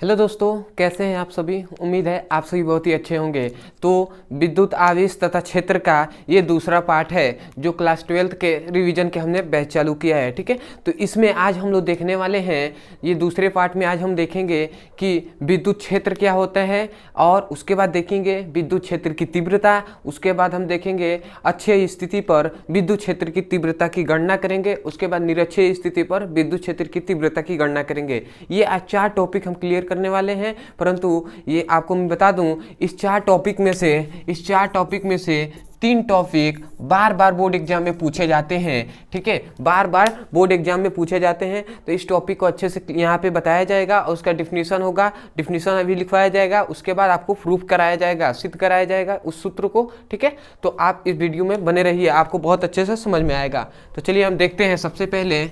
Hello दोस्तों, कैसे हैं आप सभी। उम्मीद है आप सभी बहुत ही अच्छे होंगे। तो विद्युत आवेश तथा क्षेत्र का ये दूसरा पार्ट है जो क्लास 12th के रिवीजन के हमने बैच चालू किया है। ठीक है, तो इसमें आज हम लोग देखने वाले हैं, ये दूसरे पार्ट में आज हम देखेंगे कि विद्युत क्षेत्र क्या होता है, और उसके बाद देखेंगे विद्युत क्षेत्र की तीव्रता। उसके बाद हम देखेंगे अच्छे स्थिति पर विद्युत क्षेत्र की तीव्रता की गणना करेंगे। उसके बाद निरक्षीय स्थिति पर विद्युत क्षेत्र की तीव्रता की गणना करेंगे। ये आज 4 टॉपिक हम क्लियर करने वाले हैं। परंतु ये आपको मैं बता दूं, इस 4 टॉपिक में से 3 टॉपिक बार बार बोर्ड एग्जाम में पूछे जाते हैं। ठीक है, बार बार बोर्ड एग्जाम में पूछे जाते हैं। तो इस टॉपिक को अच्छे से यहाँ पे बताया जाएगा और उसका डिफिनीशन होगा, डिफिनीशन अभी लिखवाया जाएगा। उसके बाद आपको प्रूफ कराया जाएगा, सिद्ध कराया जाएगा उस सूत्र को। ठीक है, तो आप इस वीडियो में बने रहिए, आपको बहुत अच्छे से समझ में आएगा। तो चलिए हम देखते हैं। सबसे पहले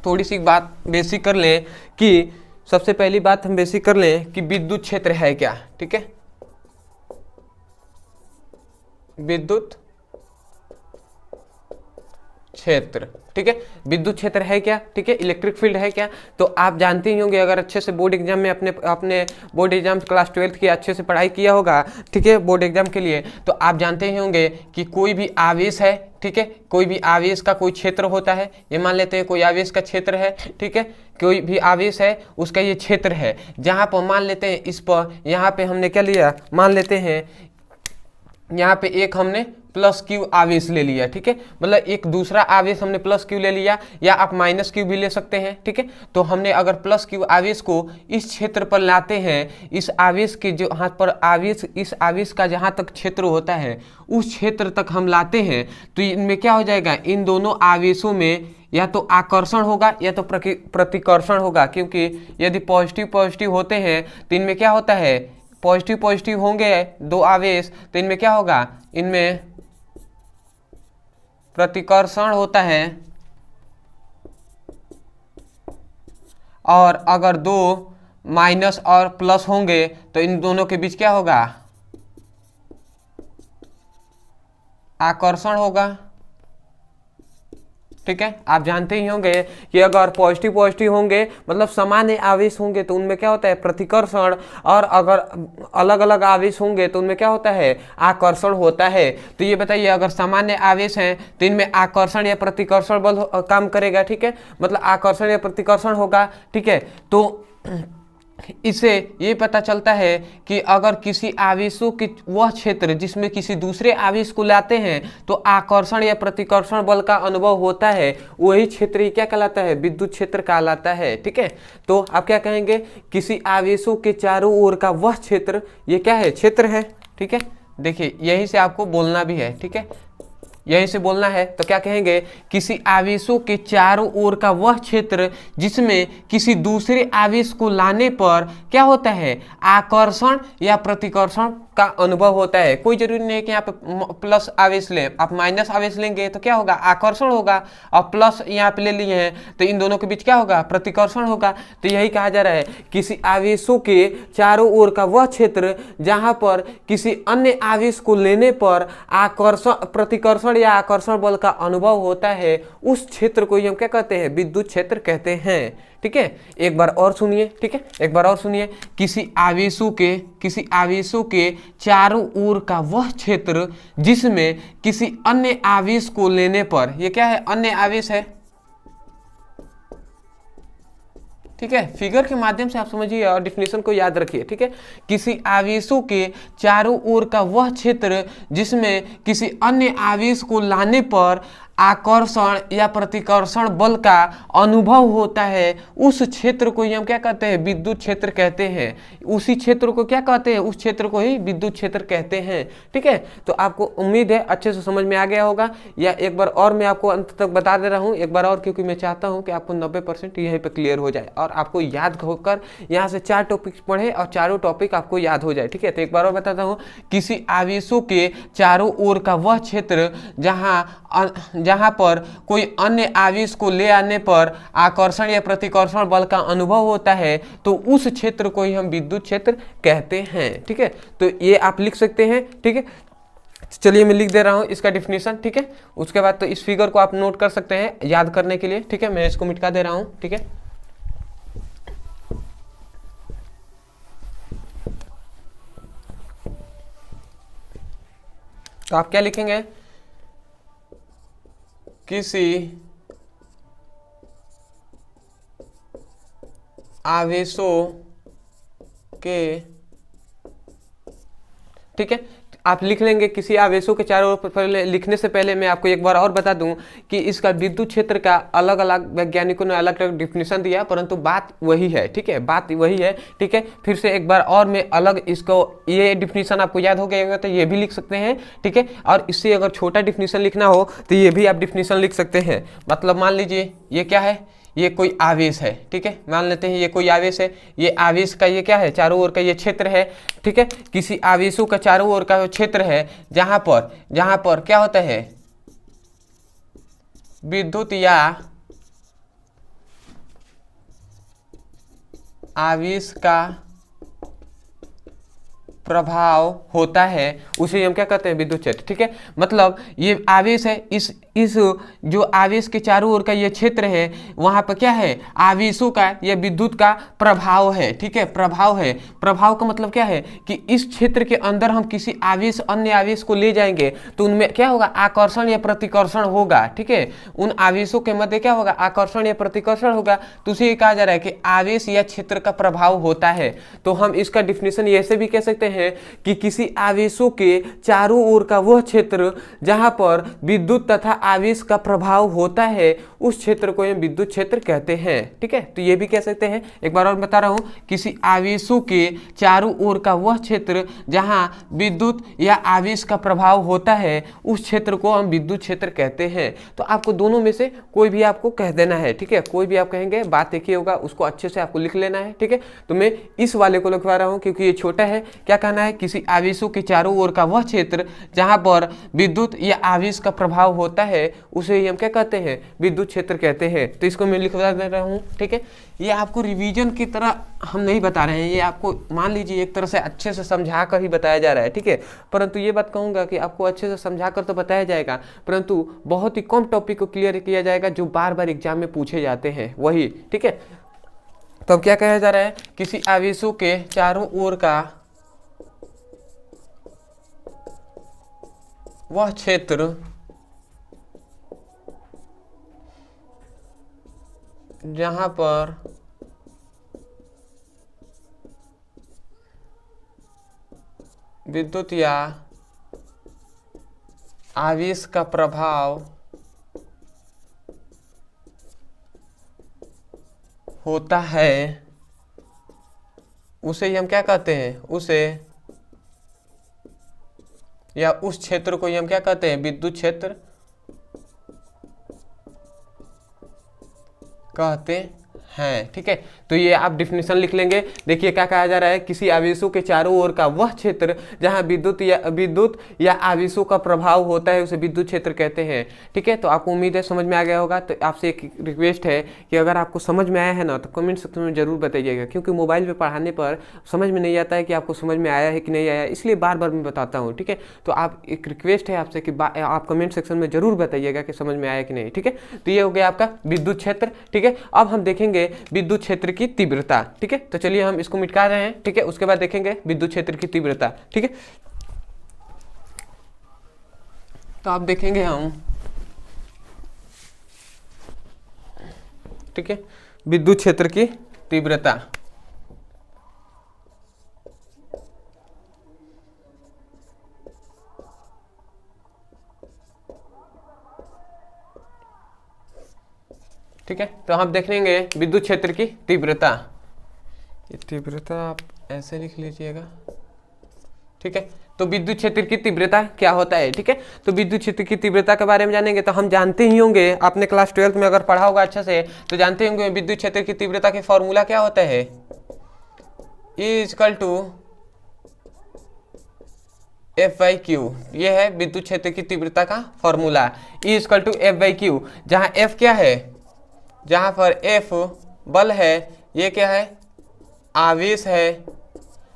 थोड़ी सी बात बेसिक कर लें कि सबसे पहली बात हम बेसिक कर लें कि विद्युत क्षेत्र है क्या। ठीक है, विद्युत क्षेत्र, ठीक है, विद्युत क्षेत्र है क्या। ठीक है, इलेक्ट्रिक फील्ड है क्या। तो आप जानते ही होंगे, अगर अच्छे से बोर्ड एग्जाम में अपने बोर्ड एग्जाम क्लास 12th की अच्छे से पढ़ाई किया होगा, ठीक है, बोर्ड एग्जाम के लिए, तो आप जानते ही होंगे कि कोई भी आवेश है, ठीक है, कोई भी आवेश का कोई क्षेत्र होता है। ये मान लेते हैं कोई आवेश का क्षेत्र है। ठीक है, कोई भी आवेश है उसका ये क्षेत्र है। जहां पर मान लेते हैं इस पर, यहाँ पे हमने क्या लिया, मान लेते हैं यहाँ पे एक हमने प्लस क्यू आवेश ले लिया। ठीक है, मतलब एक दूसरा आवेश हमने प्लस क्यू ले लिया, या आप माइनस क्यू भी ले सकते हैं। ठीक है, तो हमने अगर प्लस क्यू आवेश को इस क्षेत्र पर लाते हैं, इस आवेश के जो हाथ पर आवेश, इस आवेश का जहाँ तक क्षेत्र होता है उस क्षेत्र तक हम लाते हैं, तो इनमें क्या हो जाएगा, इन दोनों आवेशों में या तो आकर्षण होगा या तो प्रतिकर्षण होगा। क्योंकि यदि पॉजिटिव पॉजिटिव होते हैं तो इनमें क्या होता है, पॉजिटिव पॉजिटिव होंगे दो आवेश, तो इनमें क्या होगा, इनमें प्रतिकर्षण होता है। और अगर दो माइनस और प्लस होंगे तो इन दोनों के बीच क्या होगा, आकर्षण होगा। ठीक है, आप जानते ही होंगे कि अगर पॉजिटिव पॉजिटिव होंगे मतलब सामान्य आवेश होंगे तो उनमें क्या होता है, प्रतिकर्षण, और अगर अलग अलग आवेश होंगे तो उनमें क्या होता है, आकर्षण होता है। तो ये बताइए, अगर सामान्य आवेश हैं तो इनमें आकर्षण या प्रतिकर्षण बल काम करेगा। ठीक है, मतलब आकर्षण या प्रतिकर्षण होगा। ठीक है, तो इससे ये पता चलता है कि अगर किसी आवेशों के वह क्षेत्र जिसमें किसी दूसरे आवेश को लाते हैं तो आकर्षण या प्रतिकर्षण बल का अनुभव होता है, वही क्षेत्र ही क्या कहलाता है, विद्युत क्षेत्र कहलाता है। ठीक है, तो आप क्या कहेंगे, किसी आवेशों के चारों ओर का वह क्षेत्र, ये क्या है, क्षेत्र है। ठीक है, देखिए यही से आपको बोलना भी है। ठीक है, यहीं से बोलना है, तो क्या कहेंगे, किसी आवेशों के चारों ओर का वह क्षेत्र जिसमें किसी दूसरे आवेश को लाने पर क्या होता है, आकर्षण या प्रतिकर्षण का अनुभव होता है। कोई जरूरी नहीं है कि यहाँ पे प्लस आवेश लें, आप माइनस आवेश लेंगे तो क्या होगा, आकर्षण होगा, और प्लस यहाँ पे ले लिए हैं तो इन दोनों के बीच क्या होगा, प्रतिकर्षण होगा। तो यही कहा जा रहा है, किसी आवेशों के चारों ओर का वह क्षेत्र जहाँ पर किसी अन्य आवेश को लेने पर आकर्षण, प्रतिकर्षण या आकर्षण बल का अनुभव होता है, उस क्षेत्र को हम क्या कहते हैं, विद्युत क्षेत्र कहते हैं। ठीक है, एक बार और सुनिए। ठीक है, एक बार और सुनिए, किसी आवेशों के चारों ओर का वह क्षेत्र जिसमें किसी अन्य आवेश को लेने पर, ये क्या है, अन्य आवेश है। ठीक है, फिगर के माध्यम से आप समझिए और डिफिनेशन को याद रखिए। ठीक है, किसी आवेशों के चारों ओर का वह क्षेत्र जिसमें किसी अन्य आवेश को लाने पर आकर्षण या प्रतिकर्षण बल का अनुभव होता है, उस क्षेत्र को ही हम क्या कहते हैं, विद्युत क्षेत्र कहते हैं। उसी क्षेत्र को क्या कहते हैं, उस क्षेत्र को ही विद्युत क्षेत्र कहते हैं। ठीक है, तो आपको उम्मीद है अच्छे से समझ में आ गया होगा, या एक बार और मैं आपको अंत तक बता दे रहा हूँ एक बार और, क्योंकि मैं चाहता हूँ कि आपको 90% यहीं पर क्लियर हो जाए और आपको याद होकर यहाँ से 4 टॉपिक पढ़े और चारों टॉपिक आपको याद हो जाए। ठीक है, तो एक बार और बताता हूँ, किसी आवेशों के चारों ओर का वह क्षेत्र जहां पर कोई अन्य आवेश को ले आने पर आकर्षण या प्रतिकर्षण बल का अनुभव होता है, तो उस क्षेत्र को ही हम विद्युत क्षेत्र कहते हैं। ठीक है, तो ये आप लिख सकते हैं। ठीक है, चलिए मैं लिख दे रहा हूं इसका डिफिनीशन। ठीक है, उसके बाद तो इस फिगर को आप नोट कर सकते हैं याद करने के लिए। ठीक है, मैं इसको मिटा दे रहा हूं। ठीक है, तो आप क्या लिखेंगे, किसी आवेशों के, ठीक है, आप लिख लेंगे किसी आवेशों के चारों ओर। पहले लिखने से पहले मैं आपको एक बार और बता दूं कि इसका विद्युत क्षेत्र का अलग अलग वैज्ञानिकों ने अलग अलग डिफिनेशन दिया, परंतु बात वही है, ठीक है, बात वही है, ठीक है। फिर से एक बार और मैं अलग इसको, ये डिफिनेशन आपको याद हो गया होगा तो ये भी लिख सकते हैं, ठीक है। और इससे अगर छोटा डिफिनेशन लिखना हो तो ये भी आप डिफिनेशन लिख सकते हैं। मतलब मान लीजिए ये क्या है, ये कोई आवेश है, ठीक है, मान लेते हैं ये कोई आवेश है, ये आवेश का ये क्या है, चारों ओर का ये क्षेत्र है, ठीक है। किसी आवेशों का चारों ओर का क्षेत्र है जहां पर क्या होता है, विद्युत या आवेश का प्रभाव होता है, उसे हम क्या कहते हैं, विद्युत क्षेत्र, ठीक है। मतलब ये आवेश है, इस जो आवेश के चारों ओर का ये क्षेत्र है, वहां पर क्या है, आवेशों का या विद्युत का प्रभाव है, ठीक है, प्रभाव है। प्रभाव का मतलब क्या है कि इस क्षेत्र के अंदर हम किसी आवेश अन्य आवेश को ले जाएंगे तो उनमें क्या होगा, आकर्षण या प्रतिकर्षण होगा, ठीक है। उन आवेशों के मध्य क्या होगा, आकर्षण या प्रतिकर्षण होगा, तो उसे कहा जा रहा है कि आवेश या क्षेत्र का प्रभाव होता है। तो हम इसका डिफिनेशन ऐसे भी कह सकते हैं कि किसी आवेशों के चारों ओर का वह क्षेत्र जहां पर विद्युत तथा आवेश का प्रभाव होता है, उस क्षेत्र को हम विद्युत क्षेत्र कहते हैं, ठीक है। तो ये भी कह सकते हैं, एक बार और बता रहा हूं, किसी आवेशों के चारों ओर का वह क्षेत्र जहां विद्युत या आवेश का प्रभाव होता है, उस क्षेत्र को हम विद्युत क्षेत्र कहते हैं। तो आपको दोनों में से कोई भी आपको कह देना है, ठीक है, कोई भी आप कहेंगे, बात एक ही होगा, उसको अच्छे से आपको लिख लेना है, ठीक है। तो मैं इस वाले को लिखवा रहा हूं क्योंकि ये छोटा है। क्या कहना है, किसी आवेशों के चारों ओर का वह क्षेत्र जहां पर विद्युत या आवेश का प्रभाव होता है, उसे ही हम क्या कहते हैं, विद्युत क्षेत्र कहते हैं। तो इसको मैं लिखवा दे रहा हूं, ठीक है। ये आपको रिवीजन की तरह हम नहीं बता रहे हैं, ये आपको मान लीजिए एक तरह से अच्छे से समझा कर ही बताया जा रहा है, ठीक है। परंतु ये बात कहूंगा कि आपको अच्छे से समझा कर तो बताया जाएगा, परंतु बहुत ही कम टॉपिक को क्लियर किया जाएगा जो बार बार एग्जाम में पूछे जाते हैं, वही, ठीक है। तो अब क्या कहा जा रहा है, किसी आवेशों के चारों ओर का वह क्षेत्र जहां पर विद्युत या आवेश का प्रभाव होता है, उसे ही हम क्या कहते हैं, उसे या उस क्षेत्र को ही हम क्या कहते हैं, विद्युत क्षेत्र कहते हैं, ठीक है। तो ये आप डिफिनेशन लिख लेंगे। देखिए क्या कहा जा रहा है, किसी आवेशों के चारों ओर का वह क्षेत्र जहां विद्युत या आवेशों का प्रभाव होता है, उसे विद्युत क्षेत्र कहते हैं, ठीक है। तो आपको उम्मीद है समझ में आ गया होगा। तो आपसे एक रिक्वेस्ट है कि अगर आपको समझ में आया है ना, तो कमेंट सेक्शन में जरूर बताइएगा, क्योंकि मोबाइल पर पढ़ाने पर समझ में नहीं आता है कि आपको समझ में आया है कि नहीं आया, इसलिए बार बार मैं बताता हूँ, ठीक है। तो आप एक रिक्वेस्ट है आपसे कि आप कमेंट सेक्शन में जरूर बताइएगा कि समझ में आया कि नहीं, ठीक है। तो ये हो गया आपका विद्युत क्षेत्र, ठीक है। अब हम देखेंगे विद्युत क्षेत्र की तीव्रता, ठीक है। तो चलिए हम इसको मिटा रहे हैं, ठीक है, उसके बाद देखेंगे विद्युत क्षेत्र की तीव्रता, ठीक है। तो आप देखेंगे हम, ठीक है, विद्युत क्षेत्र की तीव्रता, ठीक है। तो हम देख लेंगे विद्युत क्षेत्र की तीव्रता। ये तीव्रता आप ऐसे लिख लीजिएगा, ठीक है। तो विद्युत क्षेत्र की तीव्रता क्या होता है, ठीक है। तो विद्युत क्षेत्र की तीव्रता के बारे में जानेंगे तो हम जानते ही होंगे, आपने क्लास 12 में अगर पढ़ा होगा अच्छा से तो जानते होंगे विद्युत क्षेत्र की तीव्रता की फॉर्मूला क्या होता है, E = F/Q। ये है विद्युत क्षेत्र की तीव्रता का फॉर्मूला, E = F/Q, जहां F क्या है, जहां पर F बल है, ये क्या है, आवेश है,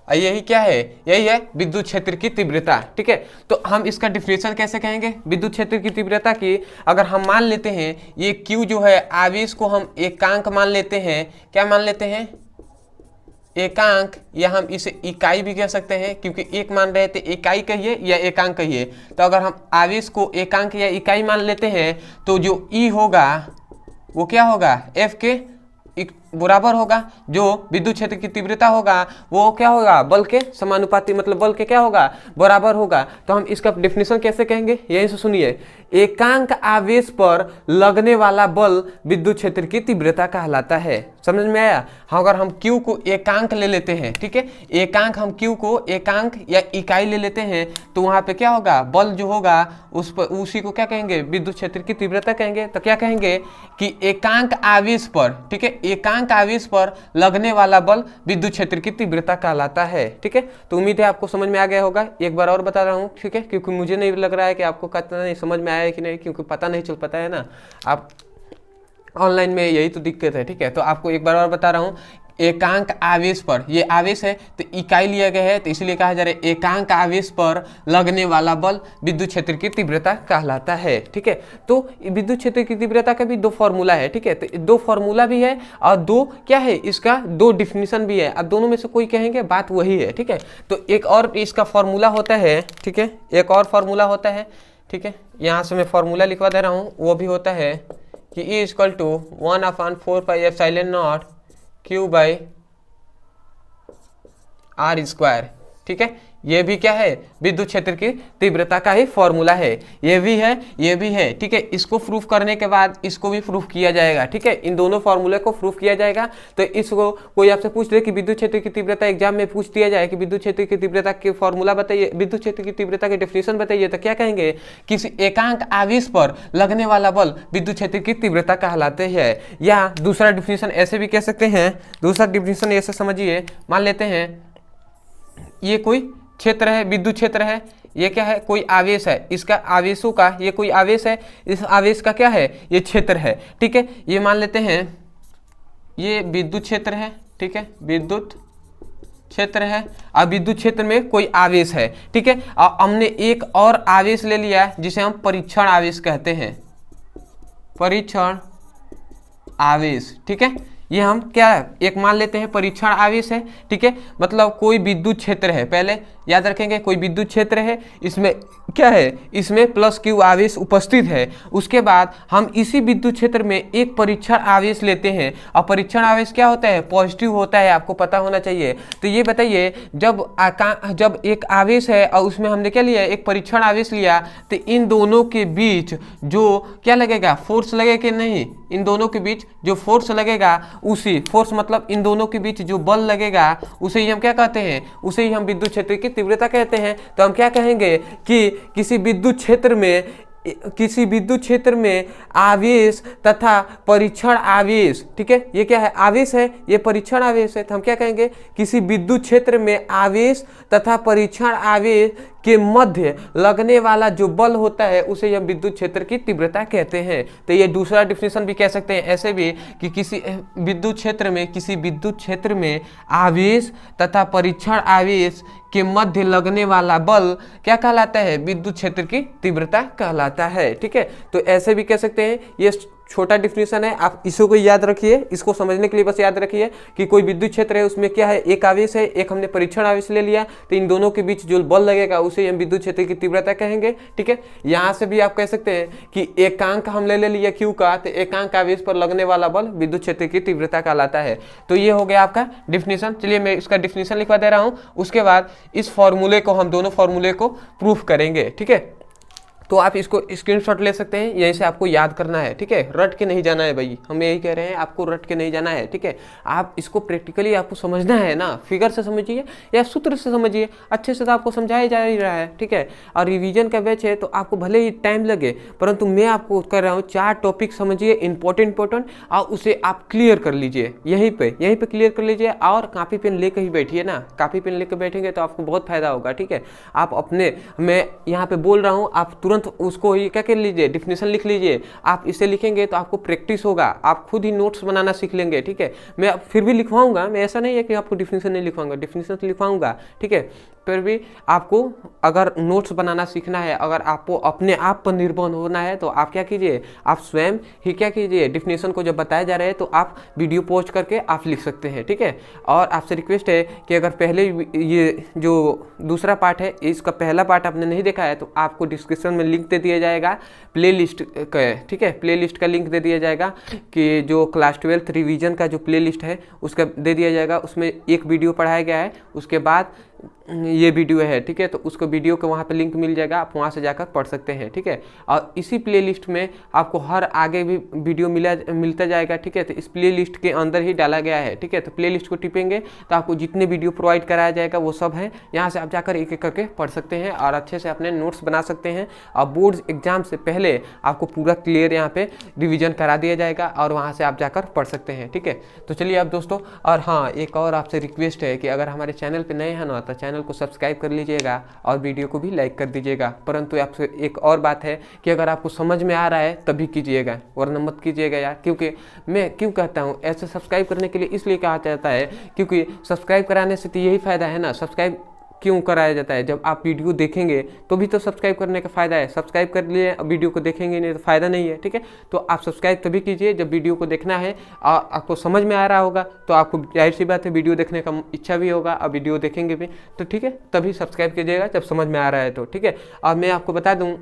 और यही क्या है, यही है विद्युत क्षेत्र की तीव्रता, ठीक है। तो हम इसका डिफिनेशन कैसे कहेंगे विद्युत क्षेत्र की तीव्रता की, अगर हम मान लेते हैं ये Q जो है, आवेश को हम एकांक मान लेते हैं, क्या मान लेते हैं, एकांक, या हम इसे इकाई भी कह सकते हैं, क्योंकि एक मान रहे थे, इकाई कहिए या एकांक कहिए। तो अगर हम आवेश को एकांक या इकाई मान लेते हैं तो जो ई होगा वो क्या होगा, एफ के बराबर होगा। जो विद्युत क्षेत्र की तीव्रता होगा वो क्या होगा, बल के समानुपाती, मतलब बल के क्या होगा, बराबर होगा। तो हम इसका डेफिनेशन कैसे कहेंगे, यहीं से सुनिए। एकांक आवेश पर लगने वाला बल विद्युत क्षेत्र की तीव्रता कहलाता है। समझ में आया। हाँ, अगर हम Q को एकांक ले लेते हैं, ठीक है, एकांक, हम Q को एकांक या इकाई ले लेते हैं तो वहां पे क्या होगा, बल जो होगा उस पर, उसी को क्या कहेंगे, विद्युत क्षेत्र की तीव्रता कहेंगे। तो क्या कहेंगे कि एकांक आवेश पर, ठीक है, एकांक आवेश पर लगने वाला बल विद्युत क्षेत्र की तीव्रता कहलाता है। ठीक है, तो उम्मीद है आपको समझ में आ गया होगा। एक बार और बता रहा हूँ, ठीक है, क्योंकि मुझे नहीं लग रहा है कि आपको कितना नहीं समझ में आया है कि नहीं, क्योंकि पता नहीं चल पाता है ना, आप ऑनलाइन में, यही तो दिक्कत है। ठीक है, तो आपको एक बार और बता रहा हूँ, एकांक आवेश पर, ये आवेश है तो इकाई लिया गया है, तो इसलिए कहा जा रहा है एकांक आवेश पर लगने वाला बल विद्युत क्षेत्र की तीव्रता कहलाता है। ठीक है, तो विद्युत क्षेत्र की तीव्रता का भी दो फॉर्मूला है। ठीक है, तो दो फॉर्मूला भी है और दो क्या है, इसका दो डिफिनीशन भी है। अब दोनों में से कोई कहेंगे, बात वही है। ठीक है, तो एक और इसका फॉर्मूला होता है, ठीक है, एक और फॉर्मूला होता है। ठीक है, यहाँ से मैं फॉर्मूला लिखवा दे रहा हूँ, वो भी होता है कि E equal to 1/4πε0 Q by R square. ठीक है, ये भी क्या है, विद्युत क्षेत्र की तीव्रता का ही फॉर्मूला है। ये भी है, ये भी है। ठीक है, इसको प्रूफ करने के बाद इसको भी प्रूफ किया जाएगा। ठीक है, इन दोनों फॉर्मूले को प्रूफ किया जाएगा। तो इसको कोई आपसे पूछ दे कि विद्युत क्षेत्र की तीव्रता, एग्जाम में पूछ दिया जाए कि विद्युत क्षेत्र की तीव्रता के फॉर्मूला बताइए, विद्युत क्षेत्र की तीव्रता के डेफिनेशन बताइए, तो क्या कहेंगे, किसी एकांक आवेश पर लगने वाला बल विद्युत क्षेत्र की तीव्रता कहलाते हैं। या दूसरा डिफिनेशन ऐसे भी कह सकते हैं, दूसरा डिफिनेशन ऐसे समझिए, मान लेते हैं ये कोई क्षेत्र है, विद्युत क्षेत्र है, ये क्या है, कोई आवेश है, इसका आवेशों का, ये कोई आवेश है, इस आवेश का क्या है, ये क्षेत्र है। ठीक है, ये मान लेते हैं ये विद्युत क्षेत्र है। ठीक है, विद्युत क्षेत्र है, अब विद्युत क्षेत्र में कोई आवेश है। ठीक है, और हमने एक और आवेश ले लिया जिसे हम परीक्षण आवेश कहते हैं, परीक्षण आवेश। ठीक है, ये हम क्या एक मान लेते हैं परीक्षण आवेश है। ठीक है, मतलब कोई विद्युत क्षेत्र है, पहले याद रखेंगे, कोई विद्युत क्षेत्र है, इसमें क्या है, इसमें प्लस Q आवेश उपस्थित है। उसके बाद हम इसी विद्युत क्षेत्र में एक परीक्षण आवेश लेते हैं, और परीक्षण आवेश क्या होता है, पॉजिटिव होता है, आपको पता होना चाहिए। तो ये बताइए, जब एक आवेश है और उसमें हमने क्या लिया, एक परीक्षण आवेश लिया, तो इन दोनों के बीच जो क्या लगेगा, फोर्स लगेगा कि नहीं, इन दोनों के बीच जो फोर्स लगेगा, उसी फोर्स मतलब इन दोनों के बीच जो बल लगेगा, उसे ही हम क्या कहते हैं, उसे ही हम विद्युत क्षेत्र की तीव्रता कहते हैं। तो हम क्या कहेंगे कि किसी विद्युत क्षेत्र में आवेश तथा परीक्षण आवेश, ठीक है, ये क्या है, आवेश है, ये परीक्षण आवेश है। तो हम क्या कहेंगे, किसी विद्युत क्षेत्र में आवेश तथा परीक्षण आवेश के मध्य लगने वाला जो बल होता है उसे हम विद्युत क्षेत्र की तीव्रता कहते हैं। तो ये दूसरा डिफिनेशन भी कह सकते हैं ऐसे भी कि किसी विद्युत क्षेत्र में आवेश तथा परीक्षण आवेश के मध्य लगने वाला बल क्या कहलाता है, विद्युत क्षेत्र की तीव्रता कहलाता है। ठीक है, तो ऐसे भी कह सकते हैं। ये छोटा डिफिनेशन है, आप इसको याद रखिए, इसको समझने के लिए बस याद रखिए कि कोई विद्युत क्षेत्र है, उसमें क्या है, एक आवेश है, एक हमने परीक्षण आवेश ले लिया, तो इन दोनों के बीच जो बल लगेगा उसे हम विद्युत क्षेत्र की तीव्रता कहेंगे। ठीक है, यहाँ से भी आप कह सकते हैं कि एकांक हम ले लिया Q का, तो एकांक आवेश पर लगने वाला बल विद्युत क्षेत्र की तीव्रता कहलाता है। तो ये हो गया आपका डिफिनेशन। चलिए मैं इसका डिफिनेशन लिखवा दे रहा हूँ, उसके बाद इस फॉर्मूले को, हम दोनों फॉर्मूले को प्रूफ करेंगे। ठीक है, तो आप इसको स्क्रीनशॉट ले सकते हैं, यहीं से आपको याद करना है। ठीक है, रट के नहीं जाना है भाई, हम यही कह रहे हैं, आपको रट के नहीं जाना है। ठीक है, आप इसको प्रैक्टिकली आपको समझना है ना, फिगर से समझिए या सूत्र से समझिए, अच्छे से तो आपको समझाया जा ही रहा है। ठीक है, और रिवीजन का बैच है तो आपको भले ही टाइम लगे, परंतु मैं आपको कर रहा हूँ 4 टॉपिक समझिए इंपॉर्टेंट और उसे आप क्लियर कर लीजिए, यहीं पे क्लियर कर लीजिए। और कापी पेन लेकर ही बैठिए ना, कापी पेन लेकर बैठेंगे तो आपको बहुत फायदा होगा। ठीक है, आप अपने, मैं यहाँ पे बोल रहा हूँ, आप तुरंत उसको ही क्या कर लीजिए, डिफिनेशन लिख लीजिए। आप इसे लिखेंगे तो आपको प्रैक्टिस होगा, आप खुद ही नोट्स बनाना सीख लेंगे। ठीक है, मैं फिर भी लिखवाऊंगा, मैं ऐसा नहीं है कि आपको डिफिनेशन नहीं लिखवाऊंगा, डिफिनेशन तो लिखवाऊंगा। ठीक है, पर भी आपको अगर नोट्स बनाना सीखना है, अगर आपको अपने आप पर निर्भर होना है, तो आप क्या कीजिए, आप स्वयं ही क्या कीजिए, डिफिनेशन को जब बताया जा रहा है तो आप वीडियो पॉज करके आप लिख सकते हैं, ठीक है। और आपसे रिक्वेस्ट है कि अगर पहले ये जो दूसरा पार्ट है, इसका पहला पार्ट आपने नहीं देखा है तो आपको डिस्क्रिप्शन में लिंक दे दिया जाएगा प्लेलिस्ट का, ठीक है, प्लेलिस्ट का लिंक दे दिया जाएगा कि जो क्लास 12 रिवीजन का जो प्लेलिस्ट है उसका दे दिया जाएगा। उसमें एक वीडियो पढ़ाया गया है, उसके बाद ये वीडियो है, ठीक है। तो उसको वीडियो को वहाँ पे लिंक मिल जाएगा, आप वहाँ से जाकर पढ़ सकते हैं, ठीक है। और इसी प्लेलिस्ट में आपको हर आगे भी वीडियो मिलता जाएगा, ठीक है। तो इस प्लेलिस्ट के अंदर ही डाला गया है, ठीक है। तो प्लेलिस्ट को टिपेंगे तो आपको जितने वीडियो प्रोवाइड कराया जाएगा वो सब है, यहाँ से आप जाकर एक एक करके पढ़ सकते हैं और अच्छे से अपने नोट्स बना सकते हैं। और बोर्ड एग्जाम से पहले आपको पूरा क्लियर यहाँ पे रिविजन करा दिया जाएगा और वहाँ से आप जाकर पढ़ सकते हैं, ठीक है। तो चलिए अब दोस्तों, और हाँ, एक और आपसे रिक्वेस्ट है कि अगर हमारे चैनल पर नए हैं ना तो चैनल को सब्सक्राइब कर लीजिएगा और वीडियो को भी लाइक कर दीजिएगा। परंतु आपसे एक और बात है कि अगर आपको समझ में आ रहा है तभी कीजिएगा, वरना मत कीजिएगा यार। क्योंकि मैं क्यों कहता हूँ ऐसे सब्सक्राइब करने के लिए, इसलिए कहा जाता है क्योंकि सब्सक्राइब कराने से तो यही फ़ायदा है ना। सब्सक्राइब क्यों कराया जाता है, जब आप वीडियो देखेंगे तो भी तो सब्सक्राइब करने का फ़ायदा है। सब्सक्राइब कर लिए, वीडियो को देखेंगे नहीं तो फ़ायदा नहीं है, ठीक है। तो आप सब्सक्राइब तभी कीजिए जब वीडियो को देखना है और आपको समझ में आ रहा होगा, तो आपको जाहिर सी बात है वीडियो देखने का इच्छा भी होगा और वीडियो देखेंगे भी, तो ठीक है, तभी सब्सक्राइब कीजिएगा जब समझ में आ रहा है तो, ठीक है। और मैं आपको बता दूँ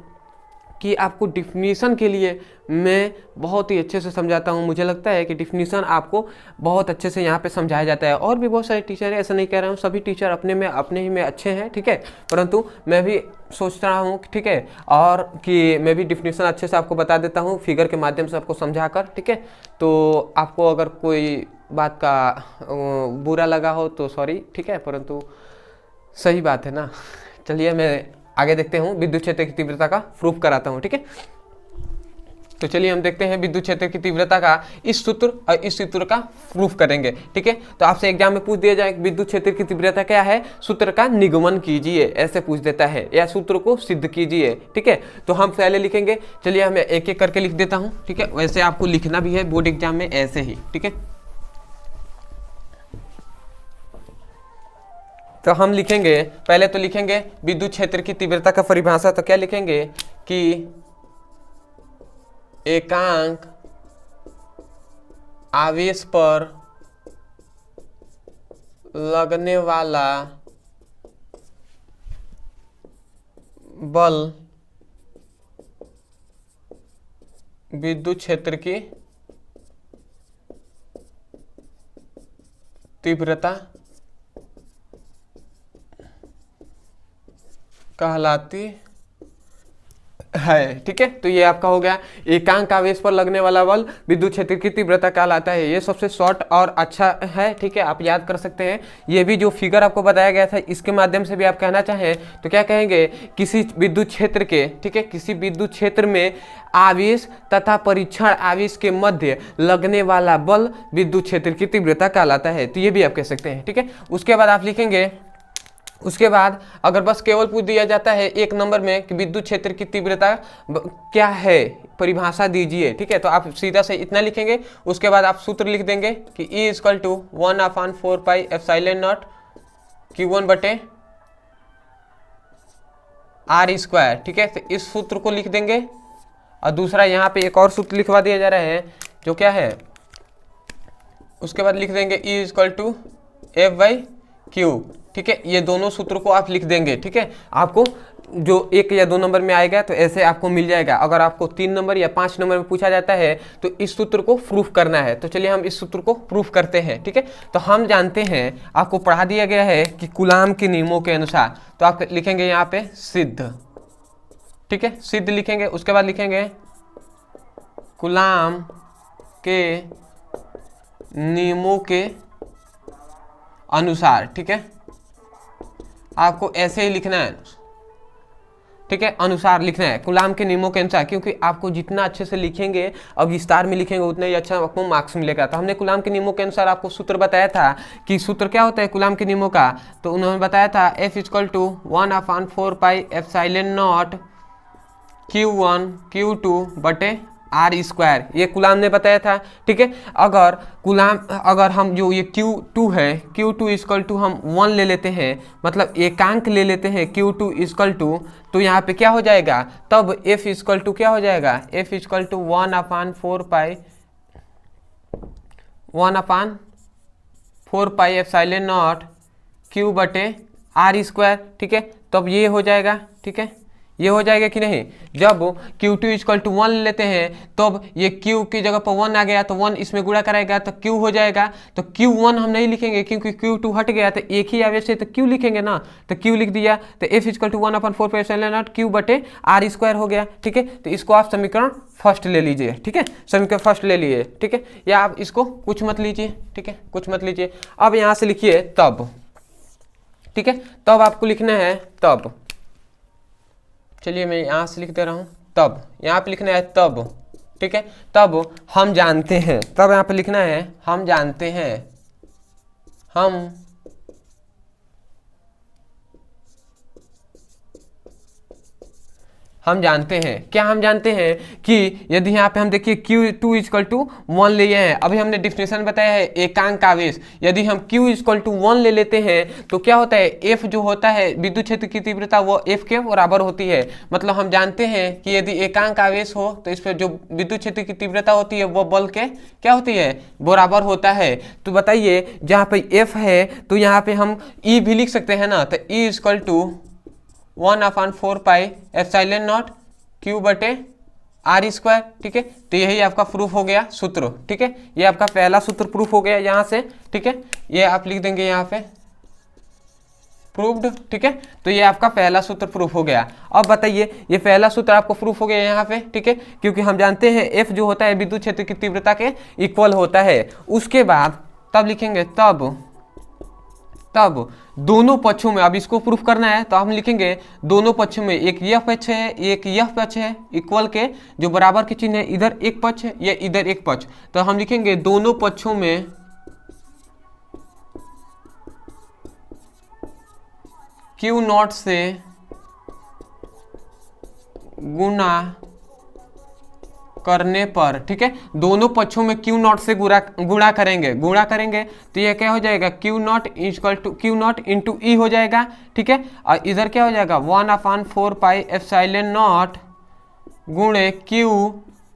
कि आपको डिफिनीशन के लिए मैं बहुत ही अच्छे से समझाता हूँ। मुझे लगता है कि डिफिनीशन आपको बहुत अच्छे से यहाँ पे समझाया जाता है। और भी बहुत सारे टीचर हैं, ऐसा नहीं कह रहा हूँ, सभी टीचर अपने ही में अच्छे हैं, ठीक है। परंतु मैं भी सोच रहा हूँ, ठीक है, और कि मैं भी डिफिनीशन अच्छे से आपको बता देता हूँ फिगर के माध्यम से आपको समझा कर, ठीक है। तो आपको अगर कोई बात का बुरा लगा हो तो सॉरी, ठीक है, परंतु सही बात है ना। चलिए मैं आगे देखते हूँ, विद्युत क्षेत्र की तीव्रता का प्रूफ कराता हूँ, ठीक है। तो चलिए हम देखते हैं विद्युत क्षेत्र की तीव्रता का इस सूत्र और इस सूत्र का प्रूफ करेंगे, ठीक है। तो आपसे एग्जाम में पूछ दिया जाए विद्युत क्षेत्र की तीव्रता क्या है, सूत्र का निगमन कीजिए, ऐसे पूछ देता है, या सूत्र को सिद्ध कीजिए, ठीक है। तो हम पहले लिखेंगे, चलिए हमें एक एक करके लिख देता हूँ, ठीक है। वैसे आपको लिखना भी है बोर्ड एग्जाम में ऐसे ही, ठीक है। तो हम लिखेंगे, पहले तो लिखेंगे विद्युत क्षेत्र की तीव्रता का परिभाषा। तो क्या लिखेंगे कि एकांक आवेश पर लगने वाला बल विद्युत क्षेत्र की तीव्रता कहलाती है, ठीक है। तो ये आपका हो गया, एकांक आवेश पर लगने वाला बल विद्युत क्षेत्र की तीव्रता कहलाता है। ये सबसे शॉर्ट और अच्छा है, ठीक है, आप याद कर सकते हैं। ये भी जो फिगर आपको बताया गया था इसके माध्यम से भी आप कहना चाहें तो क्या कहेंगे, किसी विद्युत क्षेत्र के, ठीक है, किसी विद्युत क्षेत्र में आवेश तथा परीक्षण आवेश के मध्य लगने वाला बल विद्युत क्षेत्र की तीव्रता कहलाता है। तो ये भी आप कह सकते हैं, ठीक है। उसके बाद आप लिखेंगे, उसके बाद अगर बस केवल पूछ दिया जाता है एक नंबर में कि विद्युत क्षेत्र की तीव्रता क्या है, परिभाषा दीजिए, ठीक है, तो आप सीधा से इतना लिखेंगे। उसके बाद आप सूत्र लिख देंगे कि E = 1/4 pi epsilon not Q1 बटे R², ठीक है। तो इस सूत्र को लिख देंगे और दूसरा यहाँ पे एक और सूत्र लिखवा दिया जा रहा है जो क्या है, उसके बाद लिख देंगे E = F/Q, ठीक है। ये दोनों सूत्र को आप लिख देंगे, ठीक है। आपको जो 1 या 2 नंबर में आएगा तो ऐसे आपको मिल जाएगा। अगर आपको 3 नंबर या 5 नंबर में पूछा जाता है तो इस सूत्र को प्रूफ करना है। तो चलिए हम इस सूत्र को प्रूफ करते हैं, ठीक है। तो हम जानते हैं, आपको पढ़ा दिया गया है कि कूलाम के नियमों के अनुसार, तो आप लिखेंगे यहाँ पे सिद्ध, ठीक है, सिद्ध लिखेंगे। उसके बाद लिखेंगे कूलाम के नियमों के अनुसार, ठीक है। आपको ऐसे ही लिखना है, ठीक है, अनुसार लिखना है, कूलाम के नियमों के अनुसार, क्योंकि आपको जितना अच्छे से लिखेंगे और विस्तार में लिखेंगे उतना ही अच्छा आपको मार्क्स मिलेगा। तो हमने कूलाम के नियमों के अनुसार आपको सूत्र बताया था कि सूत्र क्या होता है कूलाम के नियमों का, तो उन्होंने बताया था F = 1/4 pi epsilon not Q1 Q2 बटे आर स्क्वायर, ये कूलाम ने बताया था, ठीक है। अगर हम जो ये Q2 है, Q2 इक्वल टू हम 1 ले लेते हैं, मतलब एकांक ले लेते हैं Q2 इक्वल टू, तो यहाँ पे क्या हो जाएगा, तब F इक्वल टू क्या हो जाएगा, F equal to 1/4 epsilon nought Q बटे आर स्क्वायर, ठीक है। तब ये हो जाएगा, ठीक है, ये हो जाएगा कि नहीं। जब Q2 इक्वल टू 1 ले लेते हैं, तब ये Q की जगह पर 1 आ गया, तो 1 इसमें गुणा कराएगा तो Q हो जाएगा। तो Q1 हम नहीं लिखेंगे क्योंकि Q2 हट गया, तो एक ही आवेश है तो Q लिखेंगे ना, तो Q लिख दिया, तो F equal to 1/4 epsilon nought Q बटे आर स्क्वायर हो गया, ठीक है। तो इसको आप समीकरण फर्स्ट ले लीजिए, ठीक है, समीकरण फर्स्ट ले लिए, ठीक है, या आप इसको कुछ मत लीजिए, ठीक है, कुछ मत लीजिए। अब यहाँ से लिखिए तब, ठीक है, तब आपको लिखना है तब, चलिए मैं यहाँ से लिख दे रहा हूँ तब, यहाँ पे लिखना है तब, ठीक है। तब हम जानते हैं, तब यहाँ पे लिखना है हम जानते हैं, हम जानते हैं, क्या हम जानते हैं कि यदि यहाँ पे हम देखिए Q2 इक्वल टू 1 लिए हैं, अभी हमने डिफिनेशन बताया है एकांक आवेश, यदि हम Q इक्वल टू 1 ले लेते हैं तो क्या होता है, F जो होता है विद्युत क्षेत्र की तीव्रता वो F के बराबर होती है। मतलब हम जानते हैं कि यदि एकांक आवेश हो तो इस पर जो विद्युत क्षेत्र की तीव्रता होती है वो बल के क्या होती है, बराबर होता है। तो बताइए जहाँ पे F है तो यहाँ पे हम E भी लिख सकते हैं ना, तो E equal to 1/4 epsilon nought Q बटे आर स्क्वायर, ठीक है। तो यही आपका प्रूफ हो गया सूत्र, ठीक है, ये आपका पहला सूत्र प्रूफ हो गया यहाँ से, ठीक है, ये आप लिख देंगे यहाँ पे प्रूव्ड, ठीक है। तो ये आपका पहला सूत्र प्रूफ हो गया। अब बताइए ये पहला सूत्र आपको प्रूफ हो गया यहाँ पे, ठीक है, क्योंकि हम जानते हैं F जो होता है विद्युत क्षेत्र की तीव्रता के इक्वल होता है। उसके बाद तब लिखेंगे तब दोनों पक्षों में, अब इसको प्रूफ करना है तो हम लिखेंगे दोनों पक्षों में, एक यह पक्ष है एक यह पक्ष है, इक्वल के जो बराबर के चिन्ह है, इधर एक पक्ष है या इधर एक पक्ष, तो हम लिखेंगे दोनों पक्षों में Q0 से गुणा करने पर, ठीक है, दोनों पक्षों में Q0 से गुणा करेंगे तो ये क्या हो जाएगा, Q0 equal to Q0 into E हो जाएगा, ठीक है। और इधर क्या हो जाएगा 1/4 एप्सिलॉन नॉट गुणे Q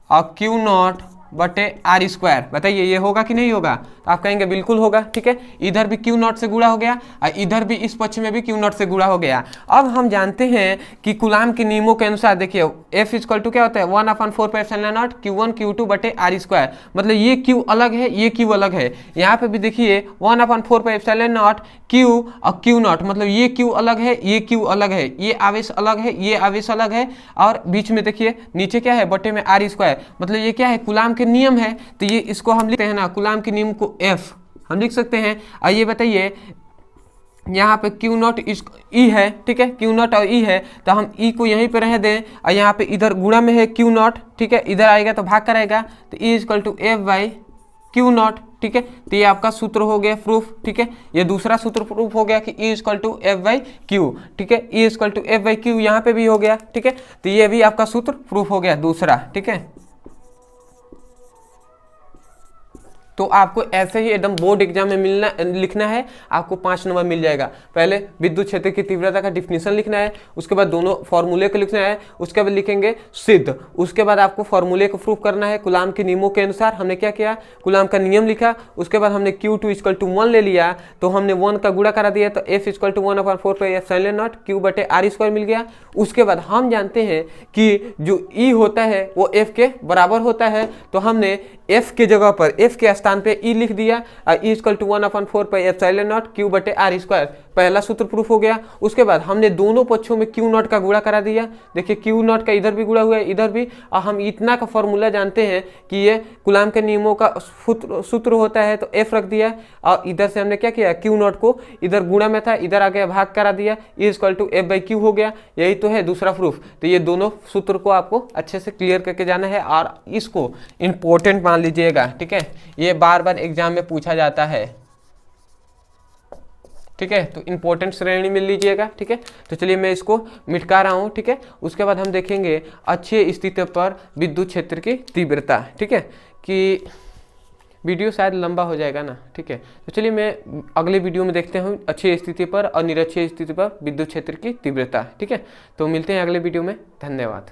और Q0 बटे आर स्क्वायर। बताइए ये होगा कि नहीं होगा, तो आप कहेंगे बिल्कुल होगा, ठीक है। इधर भी Q0 से गुणा हो गया और इधर भी इस पक्ष में भी Q0 से गुणा हो गया। अब हम जानते हैं कि कूलाम के नियमों के अनुसार देखिए F इक्वल टू क्या होता है 1/4 एप्सिलॉन नॉट Q1 Q2 बटे आर स्क्वायर, मतलब ये Q अलग है ये Q अलग है। यहाँ पे भी देखिए 1/4 एप्सिलॉन नॉट Q और Q0, मतलब ये Q अलग है ये Q अलग है, ये आवेश अलग है ये आवेश अलग है, और बीच में देखिए नीचे क्या है बटे में आर स्क्वायर, मतलब ये क्या है कूलाम के नियम है। तो ये इसको हम लिखते हैं ना कूलाम के नियम को F हम लिख सकते हैं। आइए बताइए यहाँ पे Q0 E है, ठीक है, Q0 और E है, तो हम E को यहीं पे रह दें और यहाँ पे इधर गुणा में है Q0, ठीक है, इधर आएगा तो भाग कराएगा, तो E इक्वल टू F/Q0, ठीक है। तो ये आपका सूत्र हो गया प्रूफ, ठीक है, ये दूसरा सूत्र प्रूफ हो गया कि E इक्वल टू F/Q, ठीक है, E इक्वल टू F/Q यहाँ पे भी हो गया, ठीक है। तो ये भी आपका सूत्र प्रूफ हो गया दूसरा, ठीक है। तो आपको ऐसे ही एकदम बोर्ड एग्जाम में लिखना है, आपको 5 नंबर मिल जाएगा। पहले विद्युत क्षेत्र की तीव्रता का डिफिनेशन लिखना है, उसके बाद दोनों फॉर्मूले को लिखना है, उसके बाद लिखेंगे सिद्ध, उसके बाद आपको फॉर्मूले को प्रूफ करना है कूलाम के नियमों के अनुसार। हमने क्या किया, कूलाम का नियम लिखा, उसके बाद हमने Q2 इक्वल टू 1 ले लिया, तो हमने 1 का गुणा करा दिया, तो F equal to 1/4 epsilon nought Q बटे आर स्क्वायर मिल गया। उसके बाद हम जानते हैं कि जो E होता है वो F के बराबर होता है, तो हमने F के जगह पर F के स्थान पे E लिख दिया, E equal to 1/4 epsilon nought Q बटे आर स्क्वायर, पहला सूत्र प्रूफ हो गया। उसके बाद हमने दोनों पक्षों में Q0 का गुणा करा दिया, देखिए Q0 का इधर भी गुणा हुआ है इधर भी, और हम इतना का फॉर्मूला जानते हैं कि ये कूलाम के नियमों का सूत्र होता है, तो F रख दिया, और इधर से हमने क्या किया Q0 को इधर गुणा में था इधर आ गया भाग करा दिया, E इक्वल टू F/Q हो गया। यही तो है दूसरा प्रूफ। तो ये दोनों सूत्र को आपको अच्छे से क्लियर करके जाना है और इसको इंपॉर्टेंट मान लीजिएगा, ठीक है, ये बार बार एग्जाम में पूछा जाता है। ठीक है। तो इंपॉर्टेंट श्रेणी मिल लीजिएगा। ठीक है, तो चलिए मैं इसको मिटका रहा हूँ। ठीक है, उसके बाद हम देखेंगे अक्षीय स्थिति पर विद्युत क्षेत्र की तीव्रता। ठीक है, कि वीडियो शायद लंबा हो जाएगा ना। ठीक है, तो चलिए मैं अगले वीडियो में देखते हैं अक्षीय स्थिति पर और निरक्षीय स्थिति पर विद्युत क्षेत्र की तीव्रता। ठीक है, तो मिलते हैं अगले वीडियो में। धन्यवाद।